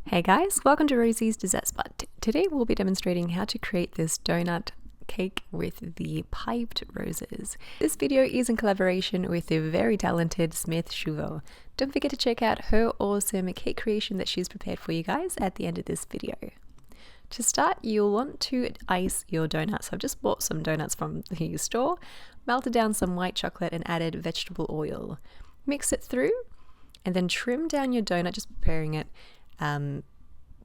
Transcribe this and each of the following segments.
Hey guys, welcome to Rosie's Dessert Spot. Today we'll be demonstrating how to create this donut cake with the piped roses. This video is in collaboration with the very talented Smith Chauveau. Don't forget to check out her awesome cake creation that she's prepared for you guys at the end of this video. To start, you'll want to ice your donuts. So I've just bought some donuts from the store, melted down some white chocolate and added vegetable oil. Mix it through and then trim down your donut, just preparing it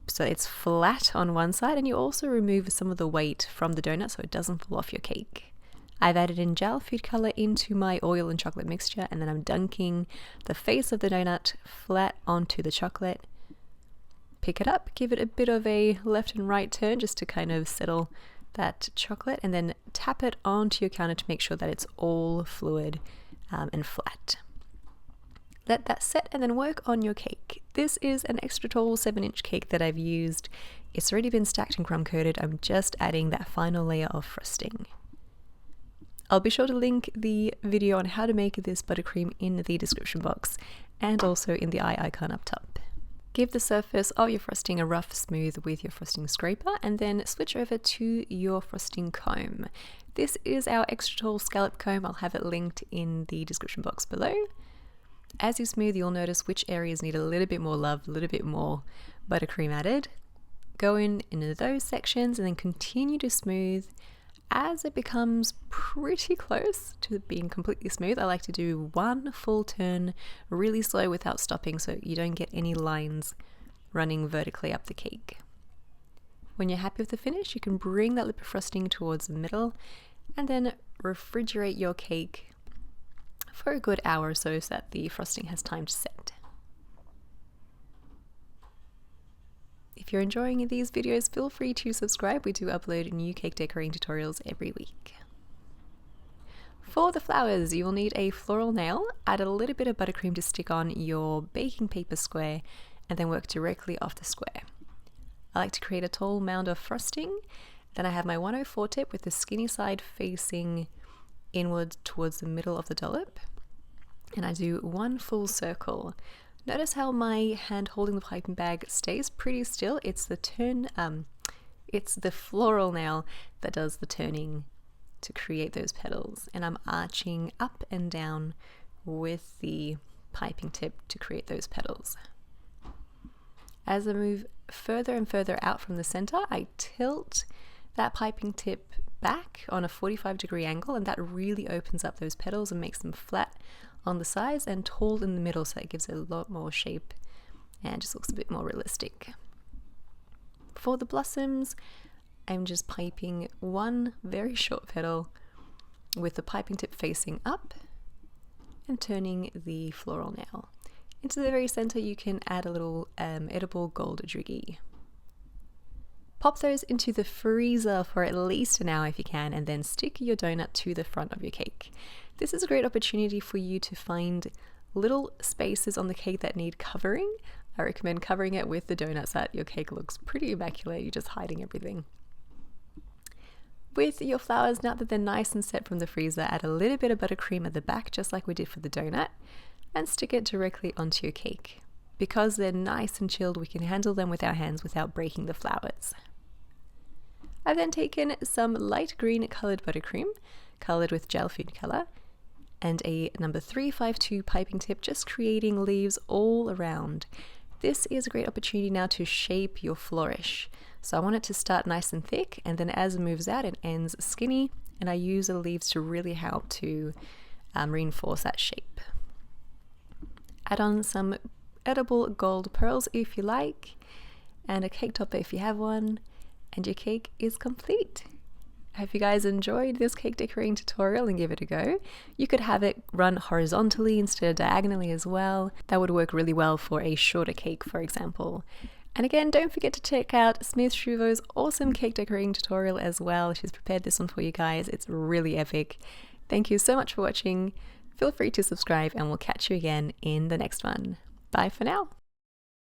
so it's flat on one side, and you also remove some of the weight from the donut so it doesn't fall off your cake. I've added in gel food color into my oil and chocolate mixture, and then I'm dunking the face of the donut flat onto the chocolate. Pick it up, give it a bit of a left and right turn just to kind of settle that chocolate, and then tap it onto your counter to make sure that it's all fluid and flat. Let that set and then work on your cake. This is an extra tall 7-inch cake that I've used. It's already been stacked and crumb coated. I'm just adding that final layer of frosting. I'll be sure to link the video on how to make this buttercream in the description box and also in the eye icon up top. Give the surface of your frosting a rough smooth with your frosting scraper and then switch over to your frosting comb. This is our extra tall scallop comb. I'll have it linked in the description box below. As you smooth, you'll notice which areas need a little bit more love, a little bit more buttercream added. Go into those sections and then continue to smooth. As it becomes pretty close to being completely smooth, I like to do one full turn really slow without stopping so you don't get any lines running vertically up the cake. When you're happy with the finish, you can bring that lip of frosting towards the middle and then refrigerate your cake for a good hour or so that the frosting has time to set. If you're enjoying these videos, feel free to subscribe. We do upload new cake decorating tutorials every week. For the flowers, you will need a floral nail. Add a little bit of buttercream to stick on your baking paper square and then work directly off the square. I like to create a tall mound of frosting. Then I have my 104 tip with the skinny side facing inward towards the middle of the dollop, and I do one full circle. Notice how my hand holding the piping bag stays pretty still. It's the floral nail that does the turning to create those petals, and I'm arching up and down with the piping tip to create those petals. As I move further and further out from the center, I tilt that piping tip back on a 45-degree angle, and that really opens up those petals and makes them flat on the sides and tall in the middle, so it gives it a lot more shape and just looks a bit more realistic. For the blossoms, I'm just piping one very short petal with the piping tip facing up and turning the floral nail. Into the very center, you can add a little edible gold driggy. Pop those into the freezer for at least an hour if you can, and then stick your donut to the front of your cake. This is a great opportunity for you to find little spaces on the cake that need covering. I recommend covering it with the donut so that your cake looks pretty immaculate. You're just hiding everything. With your flowers, now that they're nice and set from the freezer, add a little bit of buttercream at the back, just like we did for the donut, and stick it directly onto your cake. Because they're nice and chilled, we can handle them with our hands without breaking the flowers. I've then taken some light green colored buttercream, colored with gel food color, and a number 352 piping tip, just creating leaves all around. This is a great opportunity now to shape your flourish. So I want it to start nice and thick, and then as it moves out, it ends skinny, and I use the leaves to really help to reinforce that shape. Add on some edible gold pearls if you like, and a cake topper if you have one, and your cake is complete. I hope you guys enjoyed this cake decorating tutorial and give it a go. You could have it run horizontally instead of diagonally as well. That would work really well for a shorter cake, for example. And again, don't forget to check out Smith Chauveau's awesome cake decorating tutorial as well. She's prepared this one for you guys. It's really epic. Thank you so much for watching. Feel free to subscribe and we'll catch you again in the next one. Bye for now.